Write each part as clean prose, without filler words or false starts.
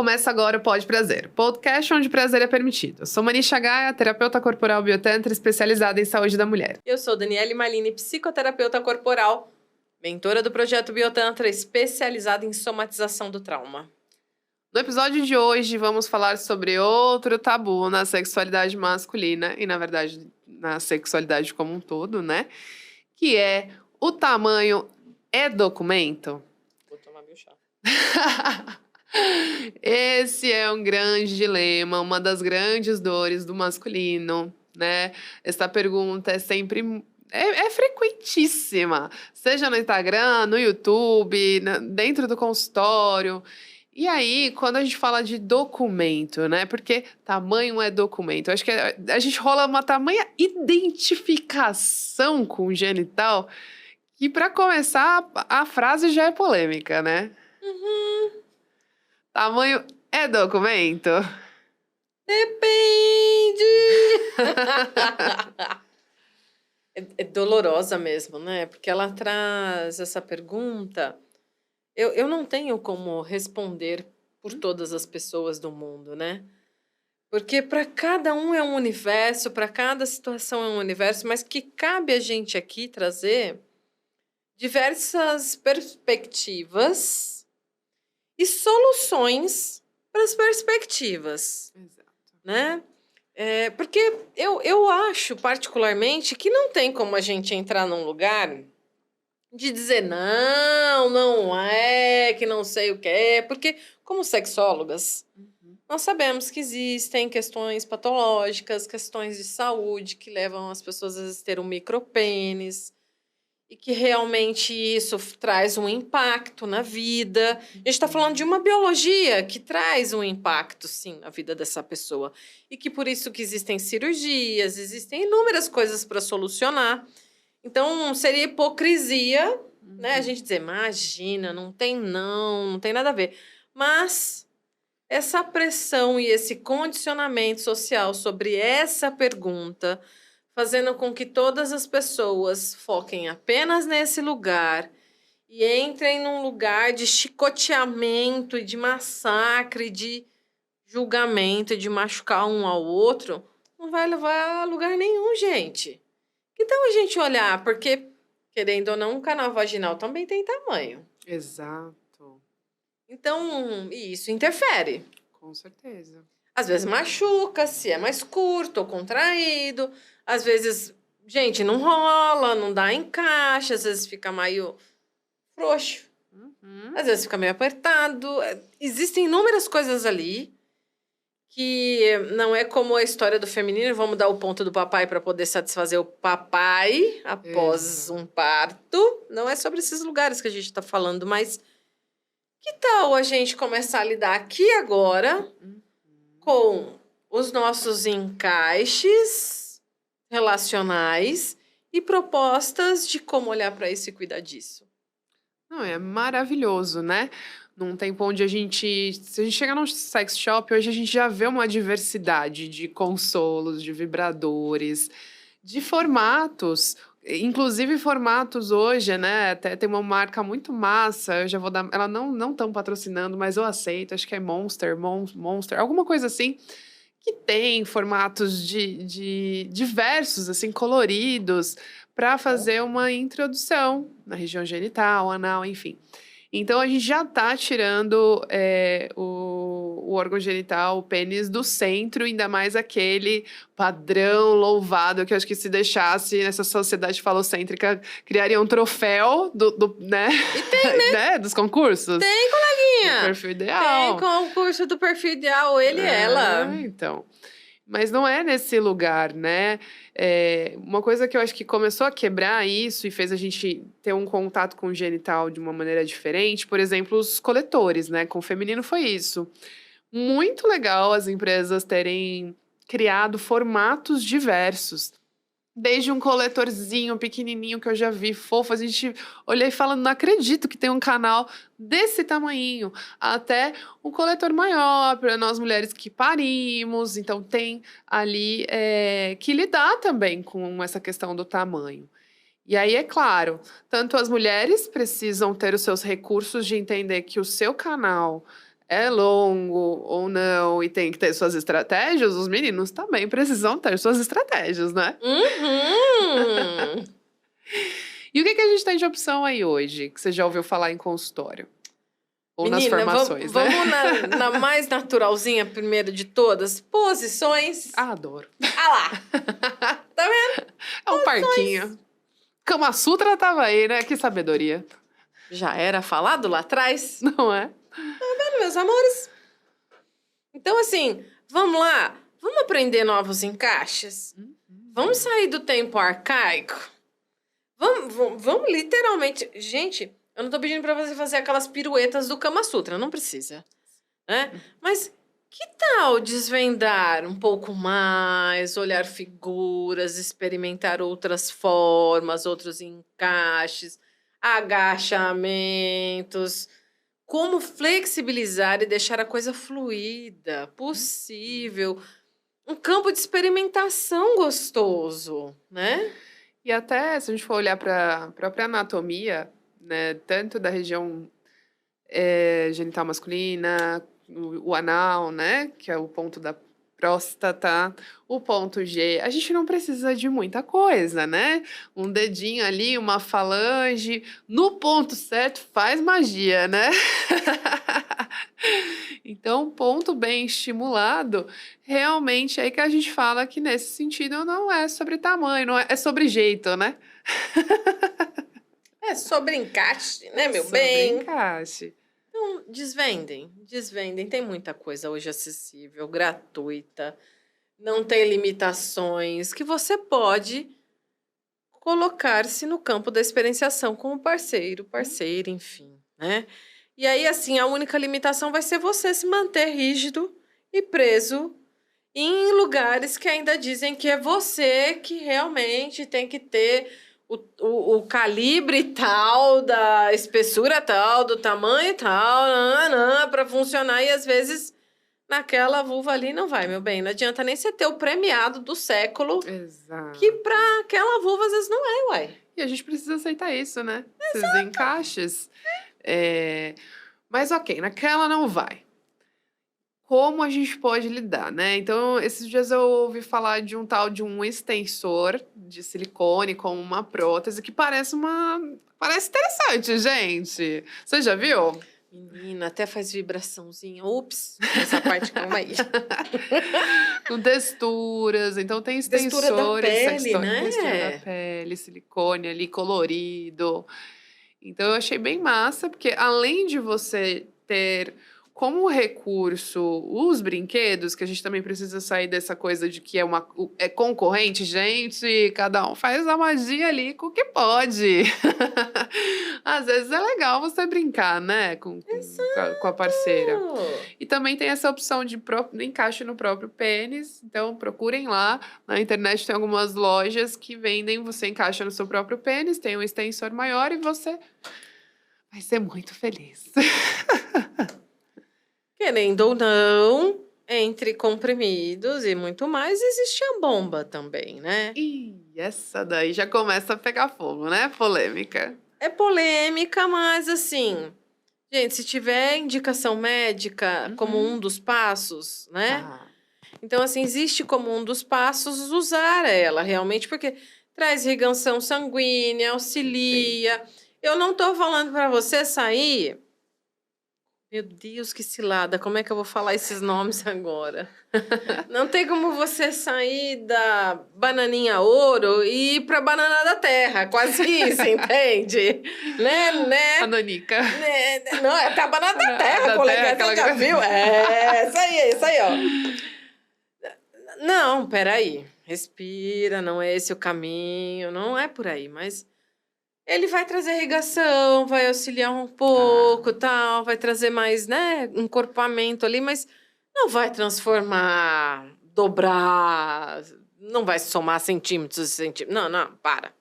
Começa agora o Pode Prazer, podcast onde prazer é permitido. Eu sou Manisha Gaia, terapeuta corporal biotantra especializada em saúde da mulher. Eu sou Daniele Malini, psicoterapeuta corporal, mentora do projeto Biotantra, especializada em somatização do trauma. No episódio de hoje, vamos falar sobre outro tabu na sexualidade masculina e, na verdade, na sexualidade como um todo, né? Que é o tamanho é documento? Vou tomar meu chá. Esse é um grande dilema, uma das grandes dores do masculino, né? Essa pergunta é sempre é frequentíssima, seja no Instagram, no YouTube, dentro do consultório. E aí, quando a gente fala de documento, né? Porque tamanho é documento. Eu acho que a gente rola uma tamanha identificação com o genital que, para começar, a frase já é polêmica, né? Tamanho é documento? Depende! É dolorosa mesmo, né? Porque ela traz essa pergunta. Eu não tenho como responder por todas as pessoas do mundo, né? Porque para cada um é um universo, para cada situação é um universo, mas que cabe a gente aqui trazer diversas perspectivas e soluções para as perspectivas, Exato. né? Porque eu acho, particularmente, que não tem como a gente entrar num lugar de dizer não é, que não sei o que é, porque como sexólogas, nós sabemos que existem questões patológicas, questões de saúde que levam as pessoas às vezes a ter um micropênis e que realmente isso traz um impacto na vida. A gente está falando de uma biologia que traz um impacto, sim, na vida dessa pessoa. E que por isso que existem cirurgias, existem inúmeras coisas para solucionar. Então, seria hipocrisia, né? A gente dizer, imagina, não tem nada a ver. Mas essa pressão e esse condicionamento social sobre essa pergunta, fazendo com que todas as pessoas foquem apenas nesse lugar e entrem num lugar de chicoteamento e de massacre, de julgamento e de machucar um ao outro, não vai levar a lugar nenhum, gente. Que tal a gente olhar? Porque, querendo ou não, um canal vaginal também tem tamanho. Exato. Então, e isso interfere. Com certeza. Às vezes machuca, se é mais curto ou contraído. Às vezes, gente, não rola, não dá encaixe. Às vezes fica meio frouxo. Às vezes fica meio apertado. Existem inúmeras coisas ali que não é como a história do feminino, vamos dar o ponto do papai para poder satisfazer o papai após um parto. Não é sobre esses lugares que a gente está falando, mas que tal a gente começar a lidar aqui agora com os nossos encaixes relacionais e propostas de como olhar para isso e cuidar disso? Não, é maravilhoso, né? Num tempo onde se a gente chegar num sex shop, hoje a gente já vê uma diversidade de consolos, de vibradores, de formatos, inclusive formatos hoje, né? Até tem uma marca muito massa, eu já vou dar, ela não tão patrocinando, mas eu aceito, acho que é Monster, alguma coisa assim, que tem formatos de diversos, assim, coloridos, para fazer uma introdução na região genital, anal, enfim. Então, a gente já tá tirando o órgão genital, o pênis, do centro, ainda mais aquele padrão louvado, que eu acho que se deixasse nessa sociedade falocêntrica, criaria um troféu né? E tem, né? Dos concursos. Tem, coleguinha! O perfil ideal. Tem concurso do perfil ideal, ele e ela. Então. Mas não é nesse lugar, né? Uma coisa que eu acho que começou a quebrar isso e fez a gente ter um contato com o genital de uma maneira diferente, por exemplo, os coletores, né? Com o feminino foi isso. Muito legal as empresas terem criado formatos diversos. Desde um coletorzinho pequenininho que eu já vi, fofo, a gente olhei falando, não acredito que tem um canal desse tamanhinho, até um coletor maior para nós mulheres que parimos, então tem ali que lidar também com essa questão do tamanho. E aí, é claro, tanto as mulheres precisam ter os seus recursos de entender que o seu canal é longo ou não e tem que ter suas estratégias, os meninos também precisam ter suas estratégias, né? Uhum. E o que a gente tem de opção aí hoje, que você já ouviu falar em consultório? Ou nas Menina, formações, né? vamos na mais naturalzinha primeiro de todas. Posições. Ah, adoro. Ah lá. Tá vendo? É um parquinho. Kama Sutra tava aí, né? Que sabedoria. Já era falado lá atrás, Não é? meus amores. Então, assim, vamos lá. Vamos aprender novos encaixes? Vamos sair do tempo arcaico? Vamos literalmente... Gente, eu não tô pedindo pra você fazer aquelas piruetas do Kama Sutra, não precisa, né? Mas que tal desvendar um pouco mais, olhar figuras, experimentar outras formas, outros encaixes, agachamentos, como flexibilizar e deixar a coisa fluida, possível, um campo de experimentação gostoso, né? E até, se a gente for olhar para a própria anatomia, né? Tanto da região genital masculina, o anal, né? Que é o ponto da próstata, o ponto G. A gente não precisa de muita coisa, né? Um dedinho ali, uma falange, no ponto certo faz magia, né? Então, ponto bem estimulado, realmente é aí que a gente fala que nesse sentido não é sobre tamanho, não é sobre jeito, né? É sobre encaixe, né, meu Sobre bem? encaixe. Então, desvendem. Tem muita coisa hoje acessível, gratuita, não tem limitações, que você pode colocar-se no campo da experienciação com o parceiro, parceira, enfim, né? E aí, assim, a única limitação vai ser você se manter rígido e preso em lugares que ainda dizem que é você que realmente tem que ter o calibre tal, da espessura tal, do tamanho tal, para funcionar. E às vezes naquela vulva ali não vai, meu bem. Não adianta nem você ter o premiado do século, Exato. que para aquela vulva às vezes não é, uai. E a gente precisa aceitar isso, né? Esses encaixes. Mas ok, naquela não vai. Como a gente pode lidar, né? Então, esses dias eu ouvi falar de um tal de um extensor de silicone com uma prótese que parece interessante, gente. Você já viu? Menina, até faz vibraçãozinha. Ups, essa parte, calma aí. Com texturas, então tem Textura da extensores, pele, né? textura da pele, silicone ali colorido. Então eu achei bem massa, porque além de você ter como recurso os brinquedos, que a gente também precisa sair dessa coisa de que é concorrente, gente, cada um faz a magia ali com o que pode. Às vezes é legal você brincar, né, com a parceira. E também tem essa opção de encaixe no próprio pênis. Então, procurem lá. Na internet tem algumas lojas que vendem, você encaixa no seu próprio pênis, tem um extensor maior e você vai ser muito feliz. Querendo ou não, entre comprimidos e muito mais, existe a bomba também, né? E essa daí já começa a pegar fogo, né? Polêmica. É polêmica, mas assim, gente, se tiver indicação médica como um dos passos, né? Tá. Então, assim, existe como um dos passos usar ela realmente, porque traz irrigação sanguínea, auxilia. Eu não tô falando para você sair. Meu Deus, que cilada! Como é que eu vou falar esses nomes agora? Não tem como você sair da bananinha ouro e ir pra banana da terra, quase isso, entende? A nanica. Não, é a banana da terra, Da colega, terra, você aquela já coisa. viu? Isso aí, ó. Não, peraí. Respira, não é esse o caminho, não é por aí, mas ele vai trazer irrigação, vai auxiliar um pouco, tal, vai trazer mais, né, encorpamento ali, mas não vai transformar, dobrar, não vai somar centímetros e centímetros. Não, para,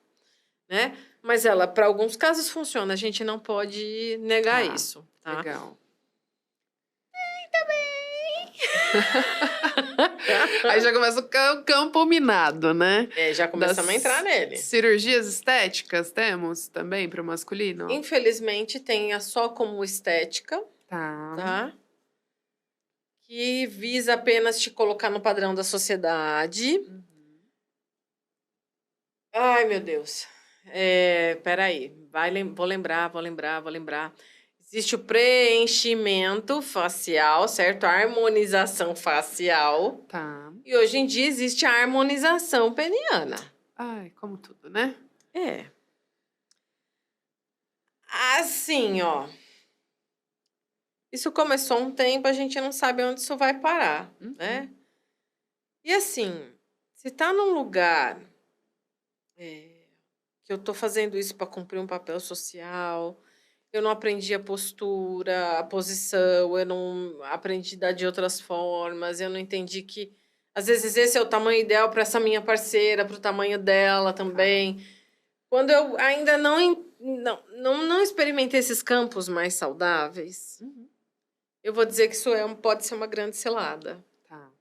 né? Mas ela, para alguns casos, funciona. A gente não pode negar isso, tá? Legal. Aí já começa o campo minado, né? Já começamos a entrar nele. Cirurgias estéticas temos também para o masculino? Infelizmente, tem só como estética, Tá. tá? que visa apenas te colocar no padrão da sociedade. Uhum. Ai, meu Deus. Peraí, vou lembrar. Existe o preenchimento facial, certo? A harmonização facial. Tá. E hoje em dia existe a harmonização peniana. Ai, como tudo, né? É. Assim, ó. Isso começou há um tempo, a gente não sabe onde isso vai parar, né? E assim, se tá num lugar que eu tô fazendo isso para cumprir um papel social, eu não aprendi a postura, a posição, eu não aprendi a dar de outras formas, eu não entendi que às vezes esse é o tamanho ideal para essa minha parceira, para o tamanho dela também. Quando eu ainda não experimentei esses campos mais saudáveis, Uhum. eu vou dizer que isso pode ser uma grande cilada. Tá.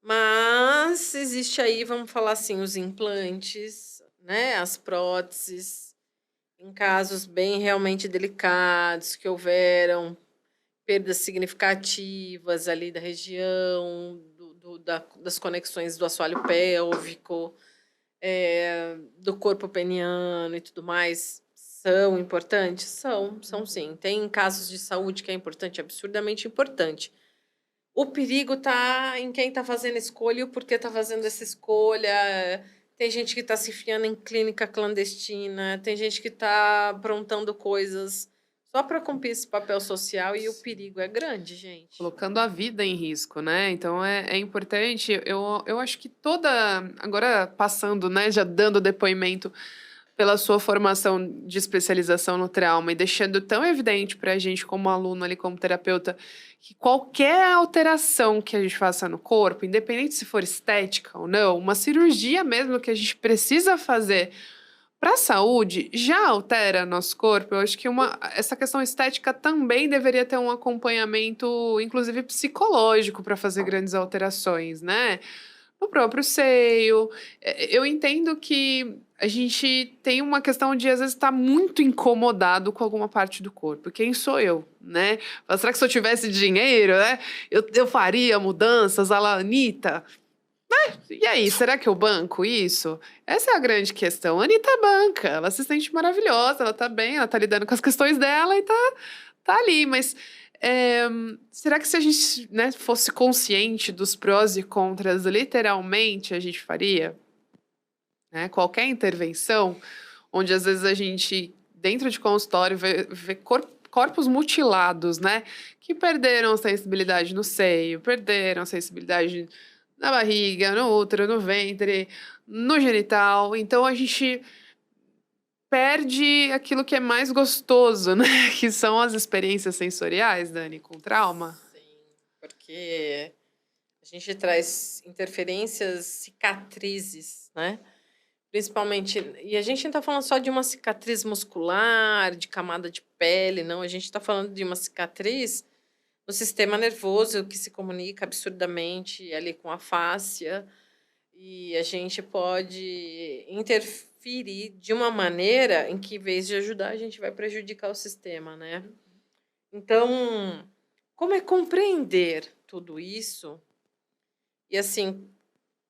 Mas existe aí, vamos falar assim, os implantes, né? As próteses, em casos bem realmente delicados, que houveram perdas significativas ali da região, das conexões do assoalho pélvico, do corpo peniano e tudo mais, são importantes? São sim. Tem casos de saúde que é importante, absurdamente importante. O perigo tá em quem tá fazendo escolha e o porquê tá fazendo essa escolha. Tem gente que tá se enfiando em clínica clandestina, tem gente que tá aprontando coisas só para cumprir esse papel social e o perigo é grande, gente. Colocando a vida em risco, né? Então é importante. Eu acho que toda. Agora passando, né? Já dando depoimento pela sua formação de especialização no trauma e deixando tão evidente para a gente, como aluno ali, como terapeuta, que qualquer alteração que a gente faça no corpo, independente se for estética ou não, uma cirurgia mesmo que a gente precisa fazer para a saúde, já altera nosso corpo. Eu acho que essa questão estética também deveria ter um acompanhamento, inclusive psicológico, para fazer grandes alterações, né? No próprio seio. Eu entendo que a gente tem uma questão de, às vezes, estar muito incomodado com alguma parte do corpo. Quem sou eu, né? Mas será que se eu tivesse dinheiro, né? Eu faria mudanças à la Anitta? E aí, será que eu banco isso? Essa é a grande questão. A Anitta banca, ela se sente maravilhosa, ela tá bem, ela tá lidando com as questões dela e tá ali, mas será que se a gente, né, fosse consciente dos prós e contras, literalmente a gente faria? Né? Qualquer intervenção, onde às vezes a gente, dentro de consultório, vê corpos mutilados, né? Que perderam sensibilidade no seio, perderam sensibilidade na barriga, no útero, no ventre, no genital. Então a gente perde aquilo que é mais gostoso, né? Que são as experiências sensoriais, Dani, com trauma. Sim, porque a gente traz interferências, cicatrizes, né? Principalmente, e a gente não está falando só de uma cicatriz muscular, de camada de pele, não. A gente está falando de uma cicatriz no sistema nervoso que se comunica absurdamente ali com a fáscia. E a gente pode interferir de uma maneira em que, em vez de ajudar, a gente vai prejudicar o sistema, né? Então, como é compreender tudo isso? E assim,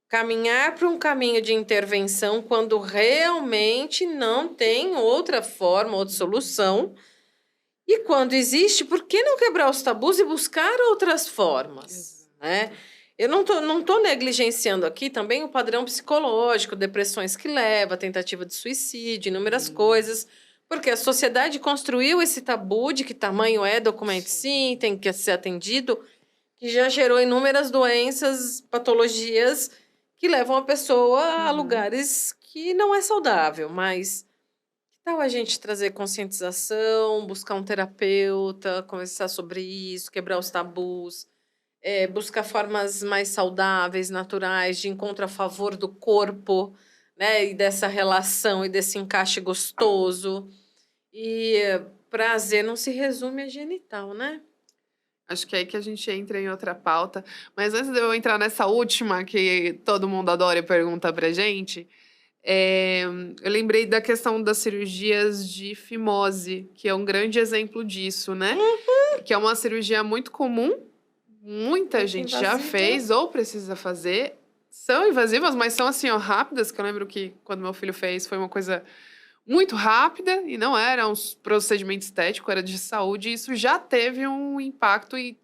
caminhar para um caminho de intervenção quando realmente não tem outra forma, outra solução. E quando existe, por que não quebrar os tabus e buscar outras formas, né? Eu não tô negligenciando aqui também o padrão psicológico, depressões que leva, tentativa de suicídio, inúmeras coisas, porque a sociedade construiu esse tabu de que tamanho é, documento sim, tem que ser atendido, que já gerou inúmeras doenças, patologias que levam a pessoa a lugares que não é saudável, mas que tal a gente trazer conscientização, buscar um terapeuta, conversar sobre isso, quebrar os tabus, buscar formas mais saudáveis, naturais, de encontro a favor do corpo, né? E dessa relação e desse encaixe gostoso. E prazer não se resume a genital, né? Acho que é aí que a gente entra em outra pauta. Mas antes de eu entrar nessa última, que todo mundo adora e pergunta pra gente, eu lembrei da questão das cirurgias de fimose, que é um grande exemplo disso, né? Que é uma cirurgia muito comum, muita Muito gente já invasiva. fez ou precisa fazer. São invasivas, mas são assim, ó, rápidas, que eu lembro que quando meu filho fez foi uma coisa muito rápida e não era um procedimento estético, era de saúde, e isso já teve um impacto e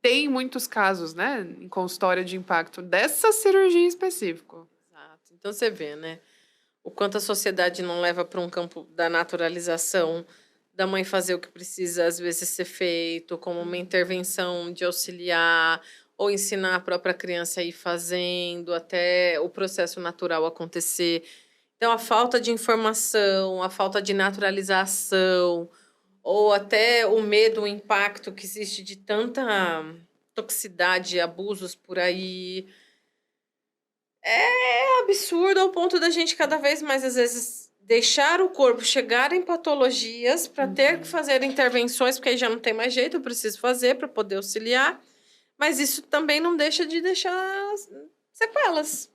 tem muitos casos, né, em consultório de impacto dessa cirurgia em específico. Exato. Então você vê, né? O quanto a sociedade não leva para um campo da naturalização, da mãe fazer o que precisa às vezes ser feito, como uma intervenção de auxiliar, ou ensinar a própria criança a ir fazendo até o processo natural acontecer. Então, a falta de informação, a falta de naturalização, ou até o medo, o impacto que existe de tanta toxicidade, abusos por aí. É absurdo ao ponto da gente cada vez mais, às vezes, deixar o corpo chegar em patologias para ter que fazer intervenções, porque aí já não tem mais jeito, eu preciso fazer para poder auxiliar. Mas isso também não deixa de deixar sequelas.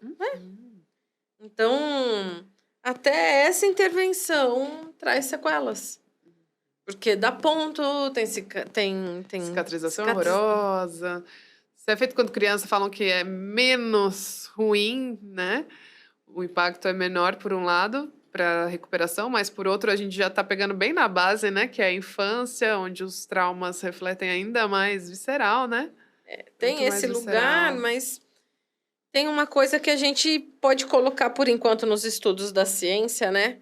Então, até essa intervenção traz sequelas. Porque dá ponto, tem Cicatrização horrorosa. Se é feito quando criança, falam que é menos ruim, né? O impacto é menor por um lado para recuperação, mas por outro a gente já tá pegando bem na base, né? Que é a infância, onde os traumas refletem ainda mais visceral, né? Tem Muito mais esse lugar, visceral. mas tem uma coisa que a gente pode colocar por enquanto nos estudos da ciência, né?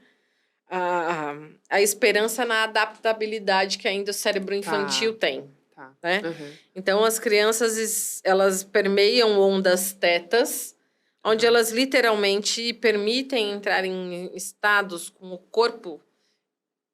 A esperança na adaptabilidade que ainda o cérebro infantil tem. Tá. Né? Uhum. Então, as crianças, elas permeiam ondas tetas, onde elas literalmente permitem entrar em estados com o corpo,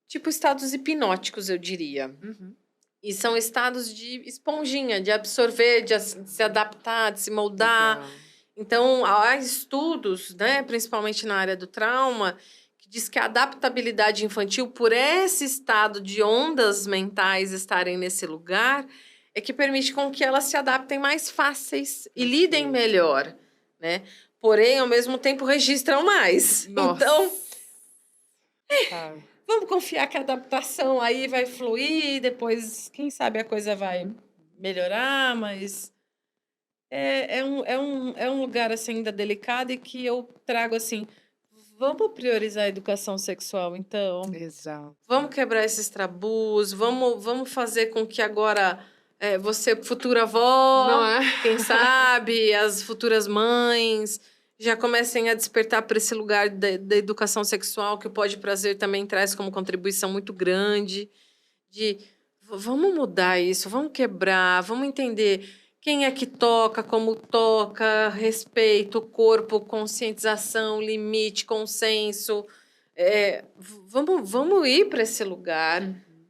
tipo estados hipnóticos, eu diria. Uhum. E são estados de esponjinha, de absorver, de se adaptar, de se moldar. Legal. Então, há estudos, né, principalmente na área do trauma, que diz que a adaptabilidade infantil, por esse estado de ondas mentais estarem nesse lugar, é que permite com que elas se adaptem mais fáceis e lidem melhor, né? Porém, ao mesmo tempo, registram mais. Nossa. Então, Tá. vamos confiar que a adaptação aí vai fluir, depois, quem sabe, a coisa vai melhorar, mas é um lugar assim, ainda delicado e que eu trago assim, vamos priorizar a educação sexual, então. Exato. Vamos quebrar esses tabus, vamos fazer com que agora você, futura avó, Não é? quem sabe, as futuras mães já comecem a despertar para esse lugar da educação sexual, que o Pode Prazer também traz como contribuição muito grande, de vamos mudar isso, vamos quebrar, vamos entender quem é que toca, como toca, respeito, corpo, conscientização, limite, consenso. Vamos ir para esse lugar,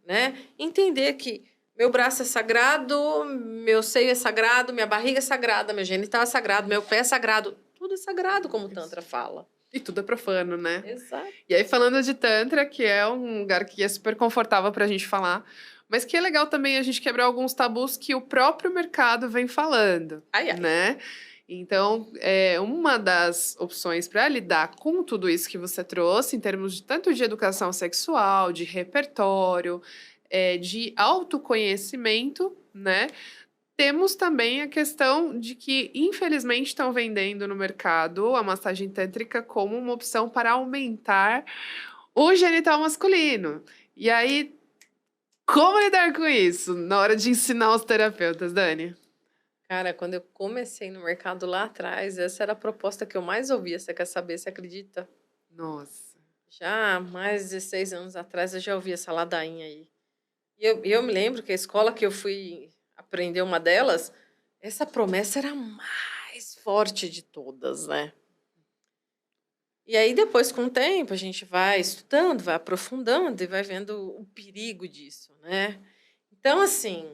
né? Entender que meu braço é sagrado, meu seio é sagrado, minha barriga é sagrada, meu genital é sagrado, meu pé é sagrado. Tudo é sagrado, como o Tantra fala. E tudo é profano, né? Exato. E aí, falando de Tantra, que é um lugar que é super confortável pra gente falar, mas que é legal também a gente quebrar alguns tabus que o próprio mercado vem falando, Ai, ai. né? Então, uma das opções para lidar com tudo isso que você trouxe, em termos de tanto de educação sexual, de repertório, de autoconhecimento, né? Temos também a questão de que, infelizmente, estão vendendo no mercado a massagem tântrica como uma opção para aumentar o genital masculino. E aí, como lidar com isso na hora de ensinar os terapeutas, Dani? Cara, quando eu comecei no mercado lá atrás, essa era a proposta que eu mais ouvia. Você quer saber, você acredita? Nossa. Já há mais de 16 anos atrás, eu já ouvi essa ladainha aí. E eu me lembro que a escola que eu fui aprender uma delas, essa promessa era a mais forte de todas, né? E aí, depois, com o tempo, a gente vai estudando, vai aprofundando e vai vendo o perigo disso, né? Então, assim,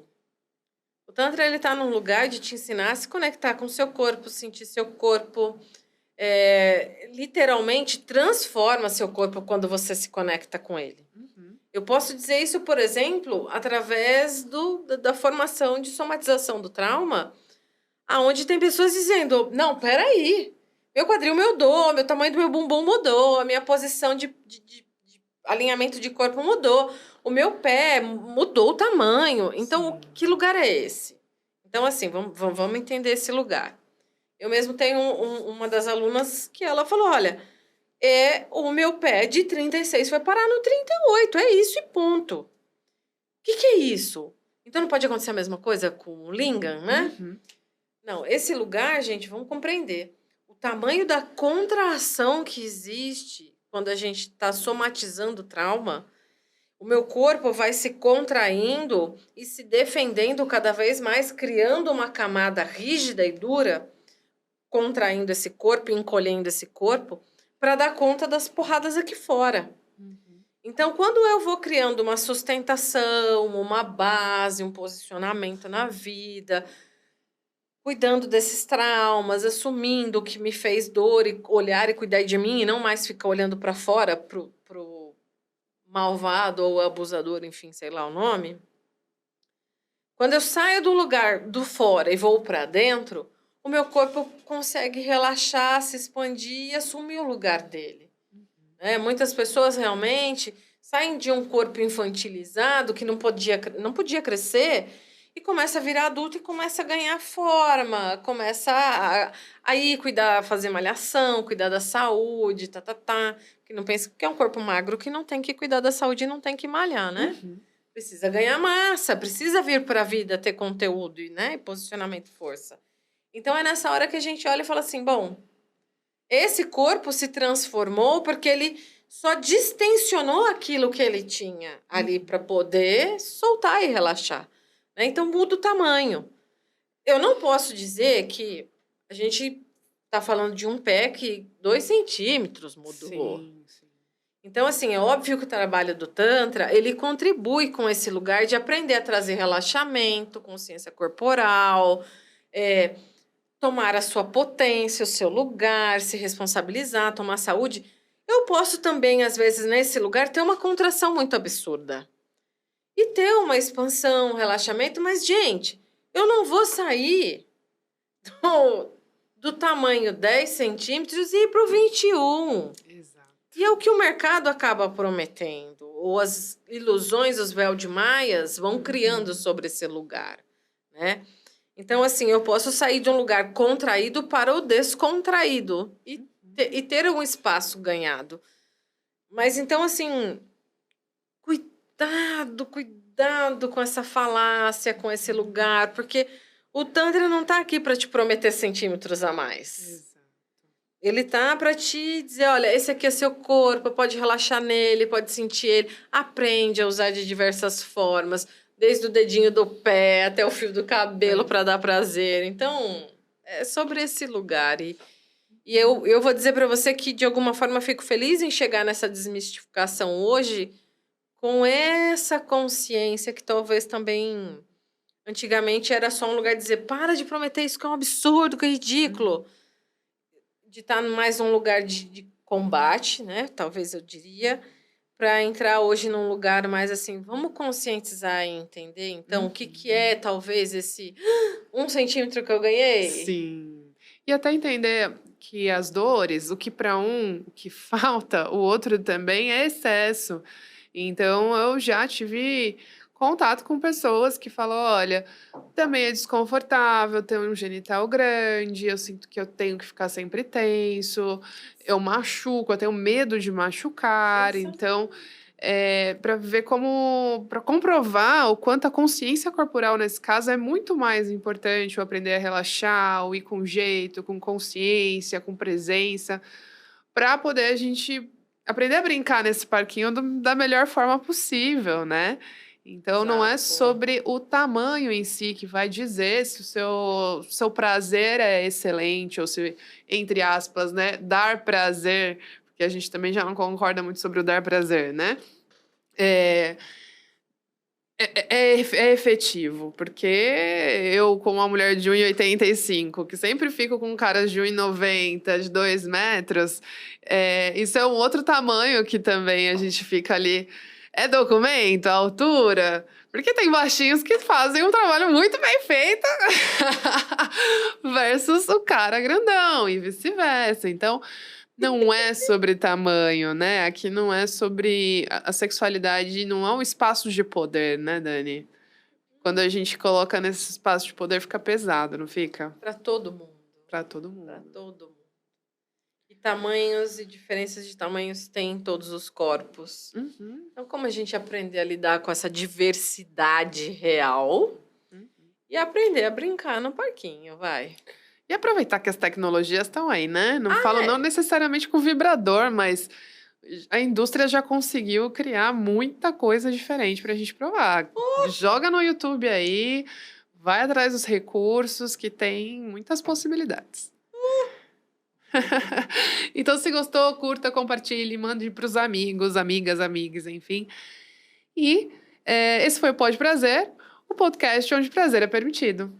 o Tantra, ele tá num lugar de te ensinar a se conectar com o seu corpo, sentir seu corpo. Literalmente, transforma seu corpo quando você se conecta com ele. Eu posso dizer isso, por exemplo, através da formação de somatização do trauma, aonde tem pessoas dizendo, não, peraí, meu quadril mudou, meu tamanho do meu bumbum mudou, a minha posição de alinhamento de corpo mudou, o meu pé mudou o tamanho. Então, Sim. que lugar é esse? Então, assim, vamos entender esse lugar. Eu mesmo tenho uma das alunas que ela falou: olha, o meu pé de 36 foi parar no 38, é isso e ponto. O que é isso? Então não pode acontecer a mesma coisa com o lingam, né? Uhum. Não, esse lugar, gente, vamos compreender. O tamanho da contração que existe quando a gente está somatizando o trauma, o meu corpo vai se contraindo e se defendendo cada vez mais, criando uma camada rígida e dura, contraindo esse corpo, encolhendo esse corpo, para dar conta das porradas aqui fora. Uhum. Então, quando eu vou criando uma sustentação, uma base, um posicionamento na vida, cuidando desses traumas, assumindo o que me fez dor e olhar e cuidar de mim e não mais ficar olhando para fora pro malvado ou abusador, enfim, sei lá o nome. Quando eu saio do lugar do fora e vou para dentro, o meu corpo consegue relaxar, se expandir e assumir o lugar dele. Né? Muitas pessoas realmente saem de um corpo infantilizado que não podia crescer e começa a virar adulto e começa a ganhar forma, começa a ir cuidar, fazer malhação, cuidar da saúde, que não pensa que é um corpo magro que não tem que cuidar da saúde e não tem que malhar, né? Uhum. Precisa ganhar massa, precisa vir para a vida ter conteúdo, né? E posicionamento e força. Então é nessa hora que a gente olha e fala assim, bom, esse corpo se transformou porque ele só distensionou aquilo que ele tinha ali para poder soltar e relaxar. Né? Então muda o tamanho. Eu não posso dizer que a gente está falando de um pé que 2 centímetros mudou. Sim, sim. Então, assim, é óbvio que o trabalho do Tantra, ele contribui com esse lugar de aprender a trazer relaxamento, consciência corporal, tomar a sua potência, o seu lugar, se responsabilizar, tomar saúde. Eu posso também, às vezes, nesse lugar, ter uma contração muito absurda. E ter uma expansão, um relaxamento, mas, gente, eu não vou sair do tamanho 10 centímetros e ir para o 21. Exato. E é o que o mercado acaba prometendo, ou as ilusões, os véus de maias vão criando sobre esse lugar, né? Então, assim, eu posso sair de um lugar contraído para o descontraído e ter um espaço ganhado. Mas, então, assim, cuidado com essa falácia, com esse lugar, porque o Tantra não está aqui para te prometer centímetros a mais. Exato. Ele tá para te dizer, olha, esse aqui é seu corpo, pode relaxar nele, pode sentir ele. Aprende a usar de diversas formas, desde o dedinho do pé até o fio do cabelo para dar prazer. Então, é sobre esse lugar. E eu vou dizer para você que, de alguma forma, fico feliz em chegar nessa desmistificação hoje com essa consciência que talvez também, antigamente, era só um lugar de dizer, para de prometer isso que é um absurdo, que é ridículo. De estar mais num lugar de combate, né? Talvez eu diria, para entrar hoje num lugar mais assim, vamos conscientizar e entender, então, o que é talvez esse 1 centímetro que eu ganhei? Sim. E até entender que as dores, o que para um que falta, o outro também é excesso. Então eu já tive contato com pessoas que falam: olha, também é desconfortável ter um genital grande, eu sinto que eu tenho que ficar sempre tenso, eu machuco, eu tenho medo de machucar. Isso. Então, para ver como, para comprovar o quanto a consciência corporal nesse caso é muito mais importante, o aprender a relaxar, o ir com jeito, com consciência, com presença, para poder a gente aprender a brincar nesse parquinho da melhor forma possível, né. Então não é Exato. sobre o tamanho em si que vai dizer se o seu prazer é excelente ou se, entre aspas, né, dar prazer, porque a gente também já não concorda muito sobre o dar prazer, né. É é efetivo, porque eu, como uma mulher de 1,85, que sempre fico com caras de 1,90, de 2 metros, isso é um outro tamanho que também a gente fica ali. É documento, a altura? Porque tem baixinhos que fazem um trabalho muito bem feito versus o cara grandão e vice-versa. Então, não é sobre tamanho, né, aqui não é sobre a sexualidade não é um espaço de poder, né, Dani? Quando a gente coloca nesse espaço de poder, fica pesado, não fica? Para todo mundo. Pra todo Para mundo. todo mundo. E tamanhos e diferenças de tamanhos tem em todos os corpos. Uhum, Então, como a gente aprender a lidar com essa diversidade real uhum. e aprender a brincar no parquinho, vai. E aproveitar que as tecnologias estão aí, né? Não falo não necessariamente com vibrador, mas a indústria já conseguiu criar muita coisa diferente pra gente provar. Joga no YouTube aí, vai atrás dos recursos que tem muitas possibilidades. Então, se gostou, curta, compartilhe, mande pros amigos, amigas, amigues, enfim. E esse foi o Pode Prazer, o podcast onde prazer é permitido.